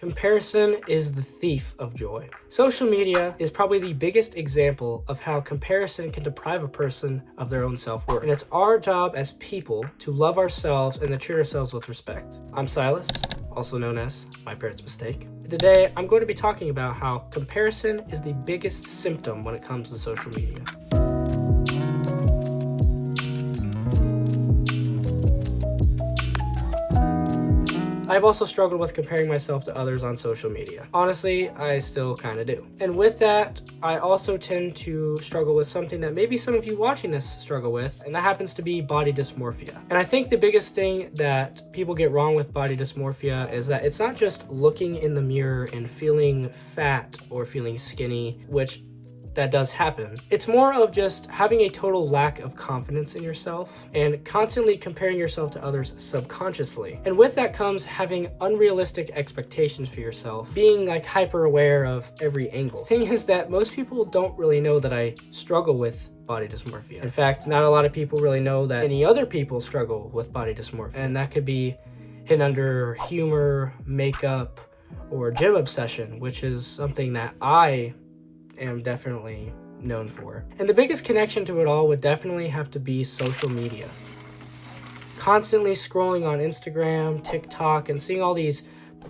Comparison is the thief of joy. Social media is probably the biggest example of how comparison can deprive a person of their own self-worth. And it's our job as people to love ourselves and to treat ourselves with respect. I'm Silas, also known as My Parents' Mistake. Today, I'm going to be talking about how comparison is the biggest symptom when it comes to social media. I've also struggled with comparing myself to others on social media. Honestly, I still kind of do. And with that, I also tend to struggle with something that maybe some of you watching this struggle with, and that happens to be body dysmorphia. And I think the biggest thing that people get wrong with body dysmorphia is that it's not just looking in the mirror and feeling fat or feeling skinny, which that does happen. It's more of just having a total lack of confidence in yourself and constantly comparing yourself to others subconsciously. And with that comes having unrealistic expectations for yourself, being like hyper aware of every angle. The thing is that most people don't really know that I struggle with body dysmorphia. In fact, not a lot of people really know that any other people struggle with body dysmorphia. And that could be hidden under humor, makeup, or gym obsession, which is something that I am definitely known for. And the biggest connection to it all would definitely have to be social media. Constantly scrolling on Instagram, TikTok, and seeing all these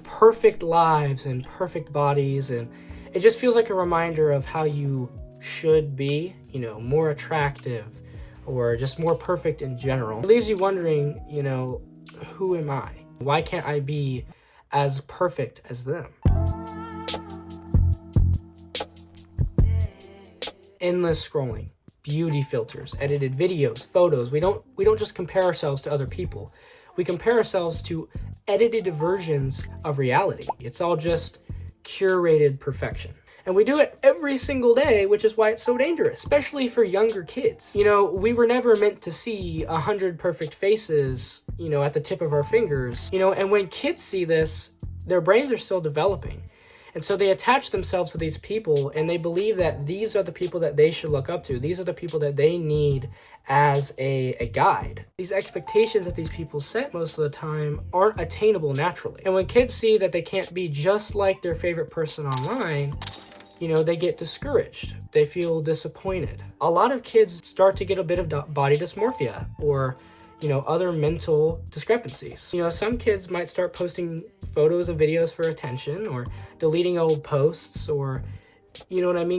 perfect lives and perfect bodies, and it just feels like a reminder of how you should be, more attractive or just more perfect in general. It leaves you wondering, who am I? Why can't I be as perfect as them? Endless scrolling, beauty filters, edited videos, photos. We don't just compare ourselves to other people. We compare ourselves to edited versions of reality. It's all just curated perfection. And we do it every single day, which is why it's so dangerous, especially for younger kids. We were never meant to see 100 perfect faces, at the tip of our fingers. And when kids see this, their brains are still developing. And so they attach themselves to these people and they believe that these are the people that they should look up to. These are the people that they need as a guide. These expectations that these people set most of the time aren't attainable naturally. And when kids see that they can't be just like their favorite person online, they get discouraged. They feel disappointed. A lot of kids start to get a bit of body dysmorphia or other mental discrepancies. Some kids might start posting photos and videos for attention or deleting old posts or,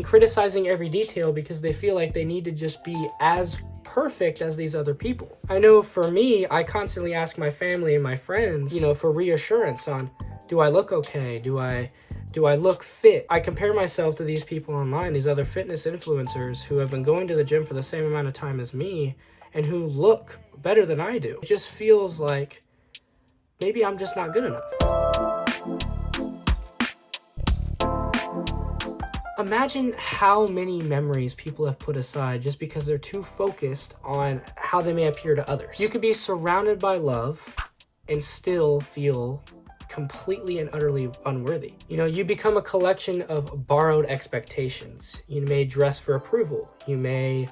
criticizing every detail because they feel like they need to just be as perfect as these other people. I know for me, I constantly ask my family and my friends, for reassurance on, do I look okay? Do I look fit? I compare myself to these people online, these other fitness influencers who have been going to the gym for the same amount of time as me and who look better than I do. It just feels like maybe I'm just not good enough. Imagine how many memories people have put aside just because they're too focused on how they may appear to others. You could be surrounded by love and still feel completely and utterly unworthy. You become a collection of borrowed expectations. You may dress for approval. You may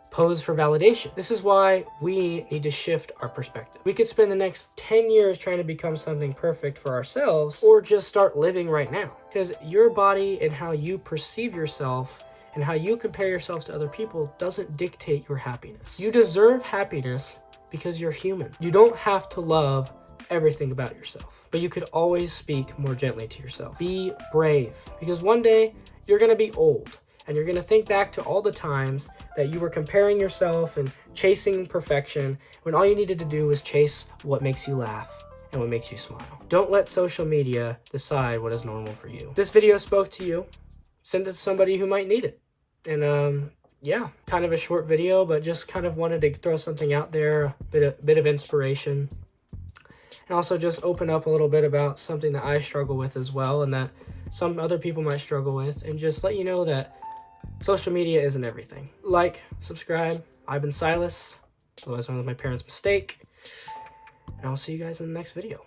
pose for validation. This is why we need to shift our perspective. We could spend the next 10 years trying to become something perfect for ourselves, or just start living right now. Because your body and how you perceive yourself and how you compare yourself to other people doesn't dictate your happiness. You deserve happiness because you're human. You don't have to love everything about yourself, but you could always speak more gently to yourself. Be brave, because one day you're gonna be old. And you're going to think back to all the times that you were comparing yourself and chasing perfection when all you needed to do was chase what makes you laugh and what makes you smile. Don't let social media decide what is normal for you. If this video spoke to you, send it to somebody who might need it. And kind of a short video, but just kind of wanted to throw something out there, a bit of inspiration. And also just open up a little bit about something that I struggle with as well and that some other people might struggle with, and just let you know that social media isn't everything. Like, subscribe. I've been Silas, otherwise known as My Parents' Mistake, and I'll see you guys in the next video.